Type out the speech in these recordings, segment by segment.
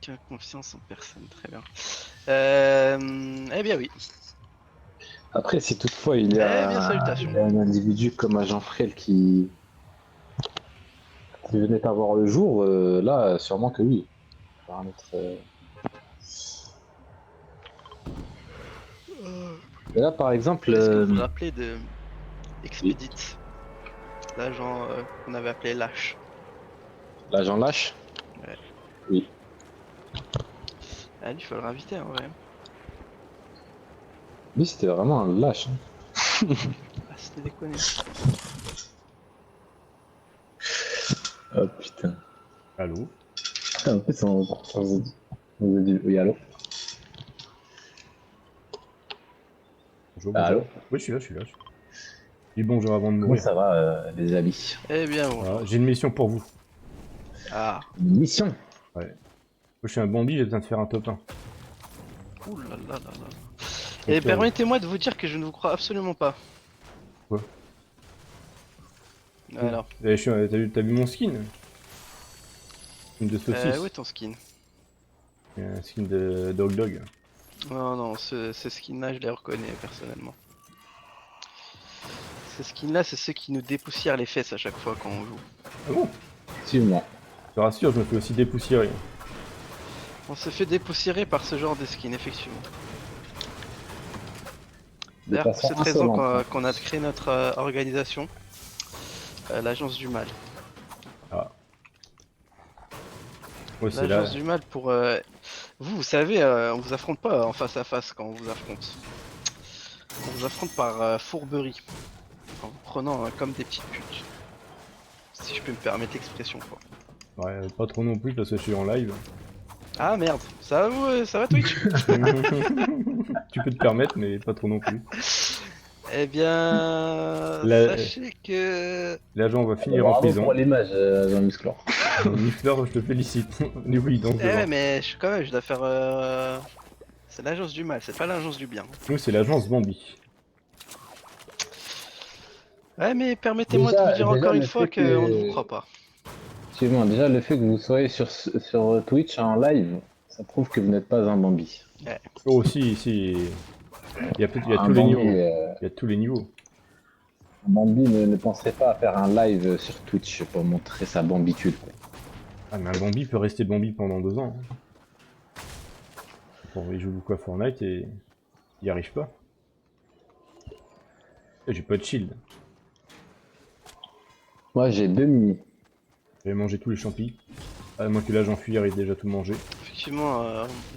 Qui a confiance en personne, très bien. Eh bien oui. Après, si toutefois il y Eh bien a, salutations. il y a un individu comme Agent Frel qui venait à voir le jour, là, sûrement que oui. Par un autre, Et là, par exemple, Est-ce que vous vous rappelez de oui, Expedit, l'agent qu'on avait appelé Lâche? l'agent lâche, Ouais. oui. Ah, lui, il faut le réinviter en vrai. Lui, c'était vraiment un lâche, hein. Ah, c'était déconné. Oh putain. Allô? En plus, on vous a dit, oui, allô? Bonjour, Allô? bonjour. Oui, je suis là, je suis là. Dis bonjour avant de Comment mourir. ça va, les amis? Eh bien Voilà, bonjour. j'ai une mission pour vous. Ah. Une mission? Ouais. Moi, je suis un Bambi, j'ai besoin de faire un top 1. Ouh là là là là. Et Donc, permettez-moi de vous dire que je ne vous crois absolument pas. quoi? Alors, T'as vu mon skin? Skin de où est saucisse. ton skin? Un skin de Dog Dog. Non, non, ce skin-là, je les reconnais personnellement. Ces skins-là, c'est ceux qui nous dépoussièrent les fesses à chaque fois quand on joue. Ah bon? Effectivement. Je te rassure, je me fais aussi dépoussiérer. On se fait dépoussiérer par ce genre de skin, effectivement. De D'ailleurs, pour façon cette raison insolente, hein. qu'on a créé notre organisation, l'Agence du Mal. Ah. Ouais, c'est L'Agence là. du Mal pour... vous savez, on vous affronte pas en face à face quand on vous affronte. On vous affronte par fourberie. En vous prenant comme des petites putes. Si je peux me permettre l'expression, quoi. Ouais, pas trop non plus parce que je suis en live. Ah merde, ça va, ça va Twitch? Tu peux te permettre, mais pas trop non plus. Eh bien, La- sachez que... L'agent va Ah bah, finir en bravo pour prison. l'image, Jean Musclor. Nifleur, je te félicite. Du oui, donc Eh ouais, devant. mais quand même, je dois faire... C'est l'Agence du Mal, c'est pas l'Agence du Bien. Nous, c'est l'agence Bambi. Ouais, mais permettez-moi de vous Déjà, dire encore une le fois fait qu'on ne vous que, croit pas. effectivement, déjà le fait que vous soyez sur Twitch en live, ça prouve que vous n'êtes pas un Bambi. Ouais. Oh, si. Il y a Un tous les Bambi, niveaux. Il y a tous les niveaux. un Bambi ne penserait pas à faire un live sur Twitch pour montrer sa bambitude, quoi. Ah, mais un Bambi peut rester Bambi pendant 2 ans. Il joue beaucoup à Fortnite et il n'y arrive pas. Et j'ai pas de shield. Moi, j'ai 2 mini. J'avais mangé tous les champis. À moins que l'agent fuir ait déjà tout mangé. Effectivement,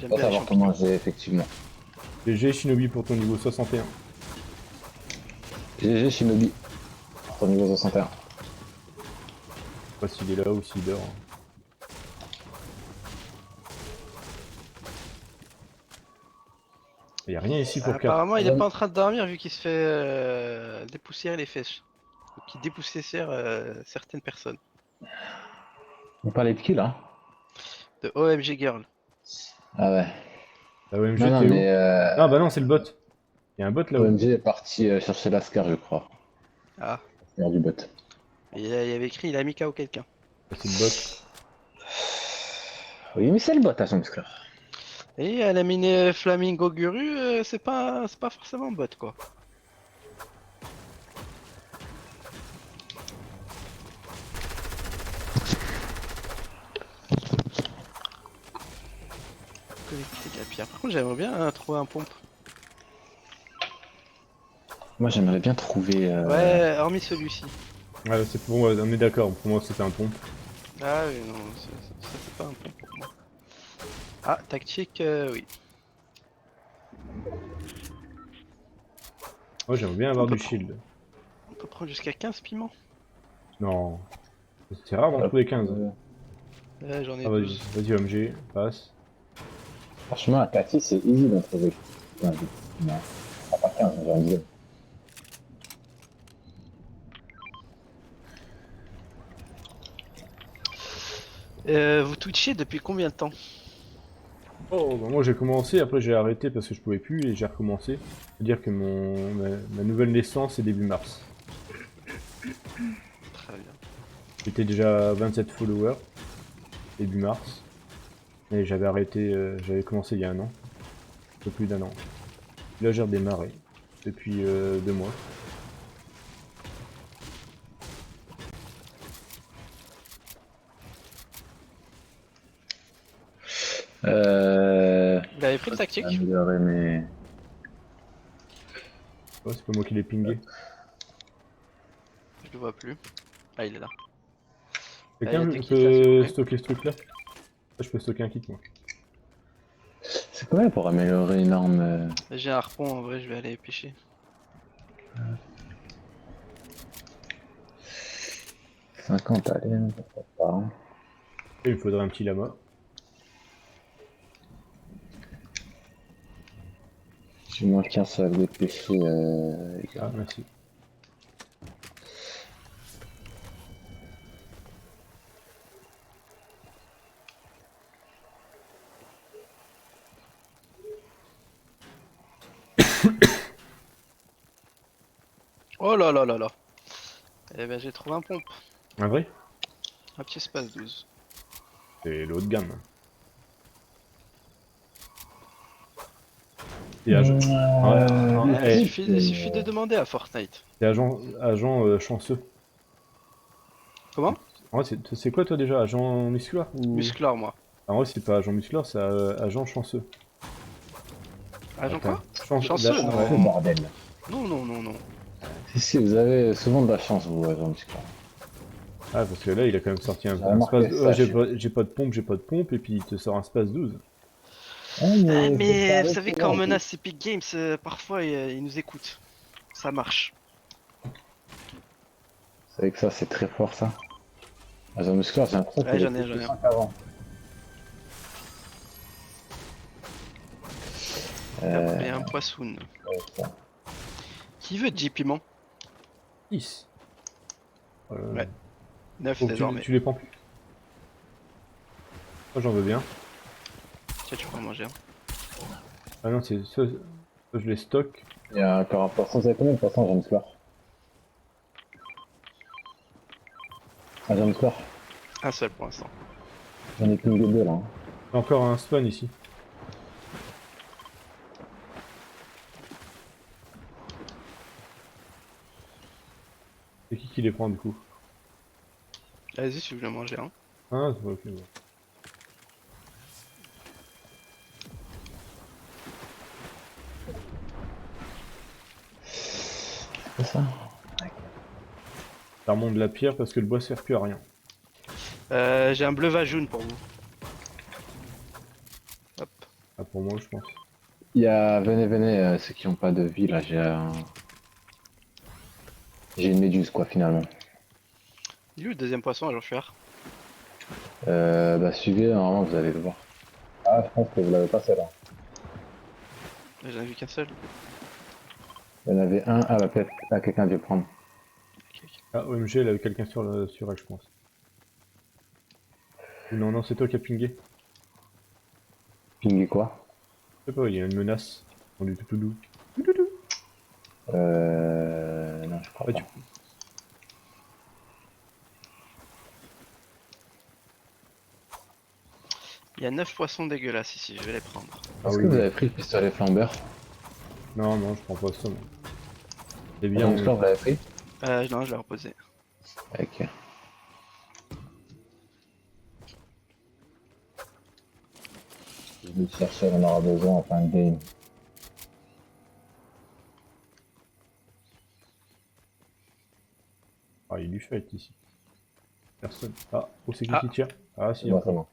j'aime Pas bien les savoir champignons. comment j'ai, effectivement. GG Shinobi pour ton niveau 61. GG Shinobi, pour niveau 61. Je sais pas s'il est là ou s'il dort. Il n'y a rien ici pour cap. Apparemment, il est pas en train de dormir vu qu'il se fait dépoussiérer les fesses. Donc il dépoussière certaines personnes. Vous parlez de qui, là? De OMG Girl. Ah ouais. La Non, OMG, non, t'es mais où? Ah bah non, c'est le bot. Il y a un bot là-haut. OMG est parti chercher l'Ascar, je crois. Ah, Seigneur du bot. il y avait écrit il a mis KO quelqu'un. Ah, c'est le bot. Oui, mais c'est le bot, à son Musclor. Et elle a miné Flamingo Guru, c'est pas forcément un bot quoi. Connecté Capia. Par contre, j'aimerais bien trouver un pompe. Moi, j'aimerais bien trouver. Ouais, hormis celui-ci. Ouais, c'est pour moi, on est d'accord. Pour moi, c'était un pompe. Ah oui, non, ça c'est pas un pompe pour moi. Ah, tactique, oui. Moi, j'aimerais bien avoir du shield. On peut prendre jusqu'à 15 piments. Non. C'est rare d'en trouver 15. Ouais, j'en ai Ah, 12. vas-y, OMG, passe. Franchement, à Cathy, c'est easy d'en trouver. Non, pas 15, j'ai envie de dire. Vous twitchez depuis combien de temps? Oh, bah moi j'ai commencé, après j'ai arrêté parce que je pouvais plus et j'ai recommencé. C'est-à-dire que ma nouvelle naissance est début mars. Très bien. J'étais déjà à 27 followers. début mars. Et j'avais arrêté, j'avais commencé il y a un an. Un peu plus d'un an. Là j'ai redémarré. Depuis 2 mois. Vous avez pris le tactique? Améliorer mes... Ouais, c'est pas moi qui l'ai pingé. Je le vois plus. Ah, il est là. y a Quelqu'un des kits là, s'il vous peut plaît. stocker ce truc là? Je peux stocker un kit moi. C'est combien pour améliorer une arme J'ai un harpon, en vrai, je vais aller pêcher. 50, allez, pourquoi pas. Et il me faudrait un petit lama. J'ai moins 15 avec des péchés. Ah merci. Oh là là là là. Eh ben, j'ai trouvé un pompe. Un vrai? Un petit espace 12. C'est le haut de gamme. Et agent... Il eh, suffit de demander à Fortnite. c'est agent chanceux. Comment? En vrai, c'est quoi toi déjà? Agent musculaire ou... Musclor, moi. En vrai, c'est pas agent musculaire, c'est agent chanceux. Agent quoi? Chance- Chanceux, la- non. ouais. Le bordel. Non, non, non, non. Si, vous avez souvent de la chance, vous, agent musculaire. Ah, parce que là, il a quand même sorti un J'ai remarqué space. ça, J'ai pas de pompe, et puis il te sort un space 12. Mais vous savez, quand on menace Epic Games, parfois ils nous écoutent. Ça marche. Vous savez que ça, c'est très fort, ça. Agent musculaire, j'ai l'impression Ouais, qu'il j'en ai, est plus j'en ai. puissant qu'avant. Et un poisson. Ça. Qui veut 10 piments? 10. Ouais. 9 Donc désormais. tu les prends plus. Moi, j'en veux bien. Tiens, tu peux en manger un. Ah non, c'est ça, je les stocke. Il y a encore un poisson, vous avez combien de poissons, agent musculaire? Agent musculaire, Un seul pour l'instant. j'en ai plus que deux là. Hein. J'ai encore un spawn ici. C'est qui les prend du coup? Vas-y, si vous voulez en manger un. Ah, ok. Bon. C'est ça? Ça remonte de la pierre parce que le bois sert plus à rien. J'ai un bleu jaune pour vous. Hop. Ah, pour moi, je pense. Il y a, venez, ceux qui ont pas de vie là, j'ai une méduse quoi finalement. Il est où le deuxième poisson, j'en suis rare. Bah suivez, normalement vous allez le voir. Ah, je pense que vous l'avez pas là. J'en ai vu qu'un seul. Il y en avait un, ah bah peut-être ah, quelqu'un dû le prendre. Ok, ok. Ah, OMG, il avait quelqu'un sur elle, je pense. Non, non, c'est toi qui as pingé. Pingé quoi? Je sais pas, il y a une menace. On est tout doux. Non je crois Ah, pas. Il y a 9 poissons dégueulasses ici, je vais les prendre. Ah Est-ce oui, que vous oui. avez pris le pistolet flambeur? Non, non, je prends pas ça, moi. C'est Agent bien. musculaire, vous l'avez pris? Non, je l'ai reposé. Ok. Je vais le chercher, on en aura besoin en fin de game. Ah, il y a du fight ici. Personne. Ah, oh, c'est Ah. qui tire? Ah, si, C'est bon, c'est encore. bon.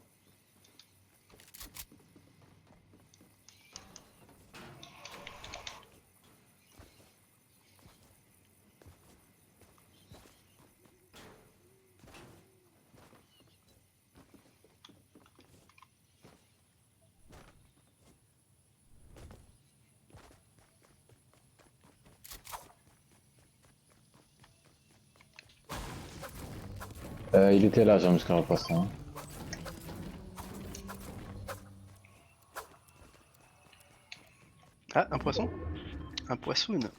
Il était là, Jean musculaire le poisson. Hein. Ah, un poisson? Un poisson. Non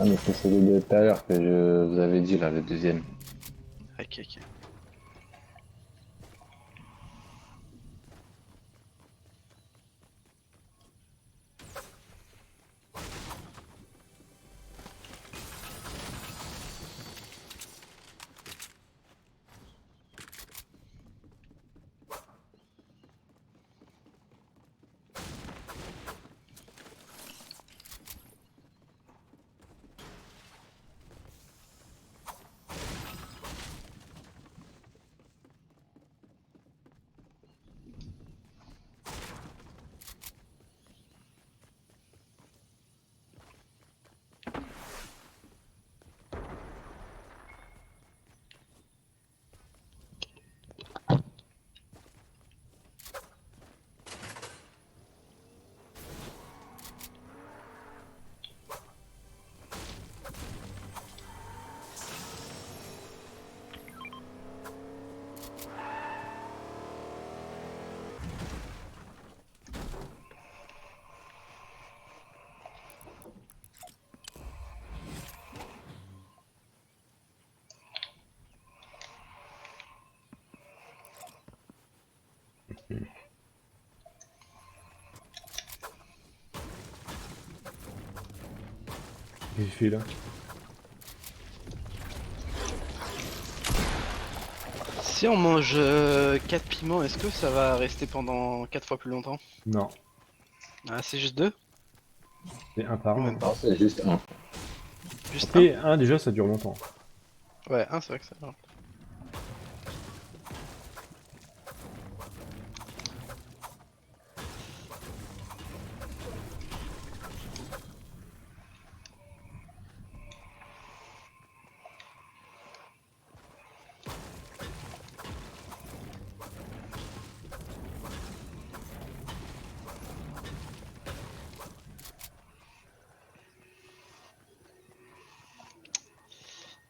mais c'est celui de tout à l'heure que je vous avais dit là, le deuxième. Ok, ok. Qu'est-ce qu'il fait là? Si on mange 4 piments, est-ce que ça va rester pendant 4 fois plus longtemps? Non, Ah, c'est juste 2? c'est un par Ou un. même pas. Non, c'est juste un. Juste Après, un déjà ça dure longtemps. un? Ouais, un c'est vrai que ça va.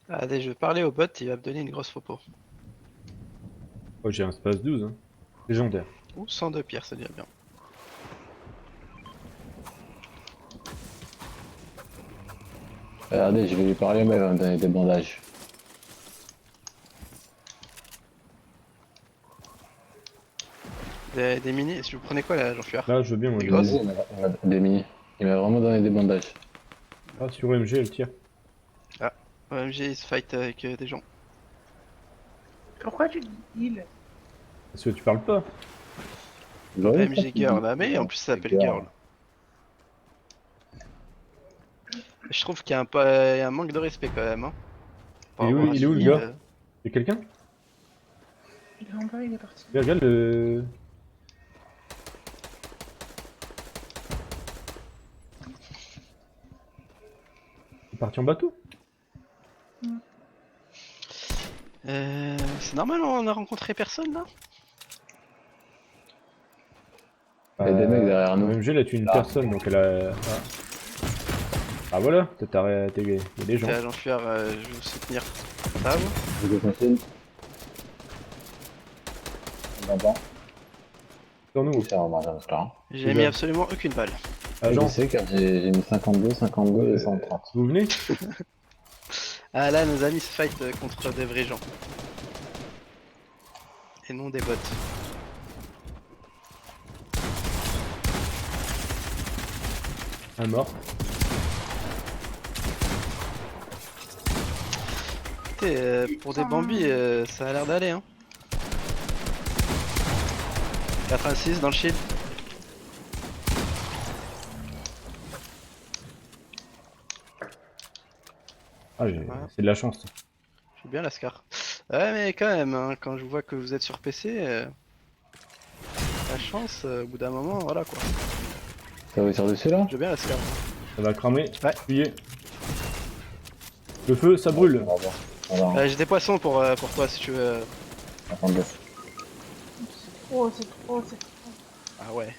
Allez, je vais parler au bot, il va me donner une grosse popo. Oh, j'ai un space 12, hein. Légendaire. Ou 102 pierres, c'est déjà bien. Regardez, je vais lui parler, mais il va me donner des bandages. Des mini, si vous prenez quoi là, Jean-Fuir? Là, je veux bien, moi. Des je- grosses? Des mini. Il m'a vraiment donné des bandages. Ah, sur OMG, elle tire. OMG, il se fight avec des gens. Pourquoi tu dis il? Parce que tu parles pas. OMG Girl, là, mais en plus ça s'appelle Girl. Je trouve qu'il y a il y a un manque de respect quand même. Hein. Par Il est où- rapport à il est où, le celui, gars Y'a quelqu'un? Il est en bas, il est parti. Regarde le. Il est parti en bateau? C'est normal, on a rencontré personne là? Il y a des mecs derrière nous. OMG, elle a tué une personne, donc elle a. Ah, ah voilà, t'as arrêté. Il y a des gens. Jean-Fuir, je vais vous soutenir. Ça va? Je vous conseille. Là-bas. Sur nous. Ça va, moi, j'en espère. J'ai C'est mis bien. absolument aucune balle. Je Agent, sais car j'ai mis 52, 52 et 130. vous venez? Ah là, nos amis se fight contre des vrais gens. Et non des bots. Un mort. Écoutez, pour des bambis, ça a l'air d'aller. Hein. 86 dans le shield. Ah, c'est de la chance. J'ai bien la scar. Ouais, mais quand même, hein, quand je vois que vous êtes sur PC, la chance, au bout d'un moment, voilà quoi. Ça va sur dessus là? J'ai bien la scar. Ça va cramer. Ouais. Appuyez. Le feu, ça brûle. On va voir. On va voir. J'ai des poissons pour toi si tu veux. Attendez. C'est trop, c'est trop, c'est trop. Ah ouais.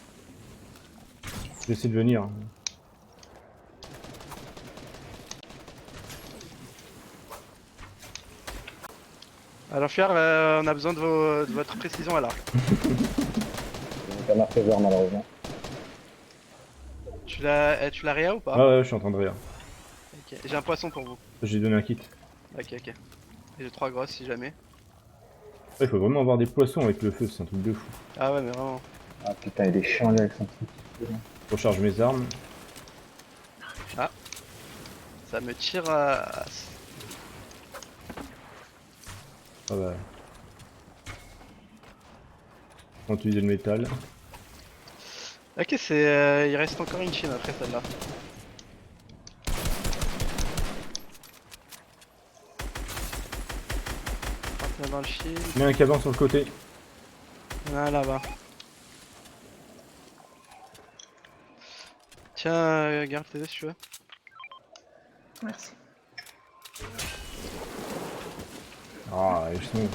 J'essaie de venir. Alors Fier, on a besoin de votre précision à l'arc. J'ai pas marqué vert malheureusement. Tu l'as réa ou pas? Ah ouais, je suis en train de rire. Ok. J'ai un poisson pour vous. J'ai donné un kit. Ok, ok. Et j'ai 3 grosses si jamais. Il faut vraiment avoir des poissons avec le feu, c'est un truc de fou. Ah ouais, mais vraiment. Ah putain, il est chiant lui avec son truc. Je recharge mes armes. Ça me tire à... Ah bah. On va utiliser le métal. Ok, il reste encore une chaîne après celle-là. Hop, dans le shield. Mets un caban sur le côté. Ah, là-bas. Tiens, garde tes œufs si tu veux. Merci. Ah, ils sont.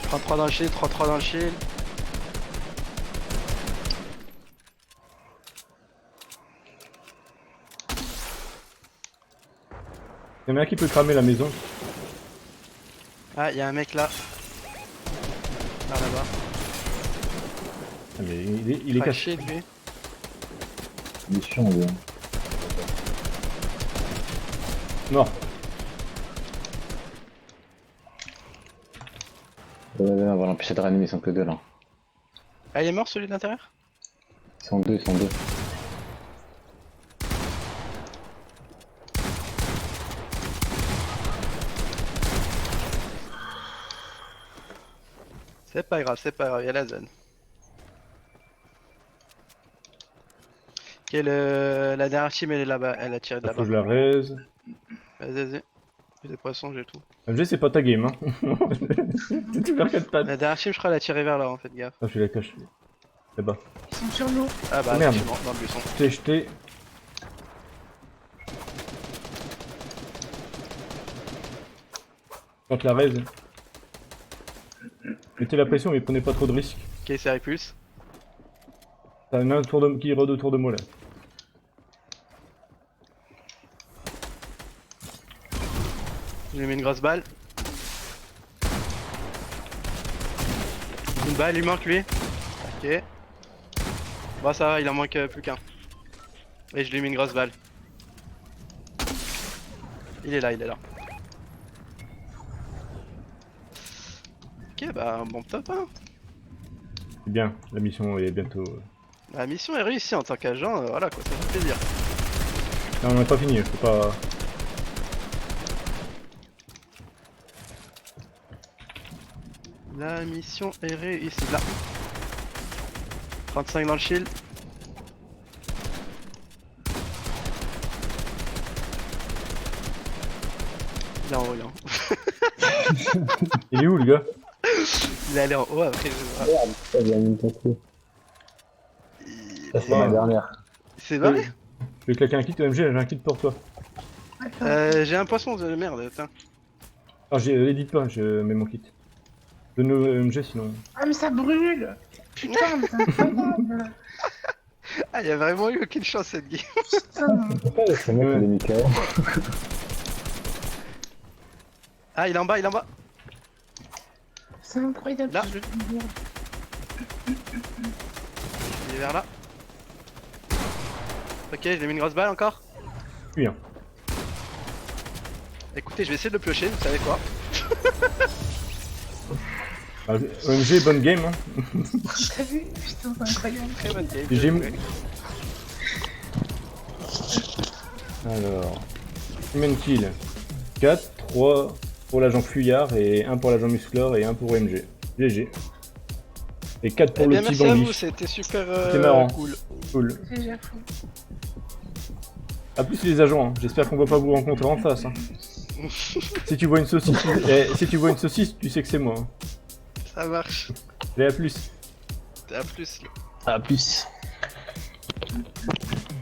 33 dans le shield, 33 dans le shield. Y'en a un qui peut cramer la maison. Ah, il y a un mec là. Par là-bas. Ah, mais il est Pas caché. shield, lui. Il est chiant lui. Mort. On va l'empêcher de réanimer, ils sont que deux là. Ah, il est mort celui de l'intérieur? Ils sont deux, ils sont deux. C'est pas grave, il y a la zone. Ok, la dernière team elle est là-bas, elle a tiré de Faut là-bas. que je la raise. Vas-y. J'ai des poissons, j'ai tout. MG, c'est pas ta game, hein. Tu perds 4 pattes. La dernière team, je crois, elle a tiré vers là en fait, gaffe. Ah, je la cache. Là-bas. Ils sont sur nous. Ah bah, Oh, merde. effectivement, dans le buisson. T'es jeté. Quand la raise. Mettez la pression mais prenez pas trop de risques. Ok, c'est répulse. T'as un tour de... qui rôde autour de moi là. Je lui mets une grosse balle. Une balle, il manque lui. Ok. Bah ça va, il en manque plus qu'un. Et je lui mets une grosse balle. Il est là, il est là. Ok, bah bon top hein. C'est bien, la mission est bientôt... La mission est réussie en tant qu'agent, voilà quoi, ça fait plaisir. Non, on n'a pas fini, faut pas... La mission est réussie là. 35 dans le shield. Il est en haut, il est en haut. Il est où le gars? Il est allé en haut après. Merde, ça j'ai mis ton coup. Ça c'est ma dernière. C'est vrai? Je vais claquer un kit OMG, j'ai un kit pour toi. Attends. J'ai un poisson de merde, tiens. Ah, l'édite pas, je mets mon kit. Donne-nous OMG sinon... Ah mais ça brûle. Putain, mais c'est incroyable. Ah, il y a vraiment eu aucune chance cette game. Putain. Pourquoi ce mec il est mis KO? Ah, il est en bas, il est en bas. C'est incroyable. Là. Je vais mourir. Il est vers là. Ok, je lui ai mis une grosse balle encore. Puis hein. Écoutez, je vais essayer de le piocher, vous savez quoi? Ah, OMG, bonne game hein. T'as vu? Putain, c'est incroyable. Très bonne game. Et j'ai- bien joué. Alors... Combien de kills? 4, 3 pour l'agent fuyard et 1 pour l'agent muscleur et 1 pour OMG. GG. Et 4 pour Eh le bien, petit merci à vous, Bambi. c'était super C'était marrant. cool. Cool. C'est déjà fou. A plus les agents, hein. J'espère qu'on va pas vous rencontrer en face. Hein. Si tu vois une saucisse, si tu vois une saucisse, tu sais que c'est moi. Hein. Ça marche. Allez, à plus. À plus. À plus.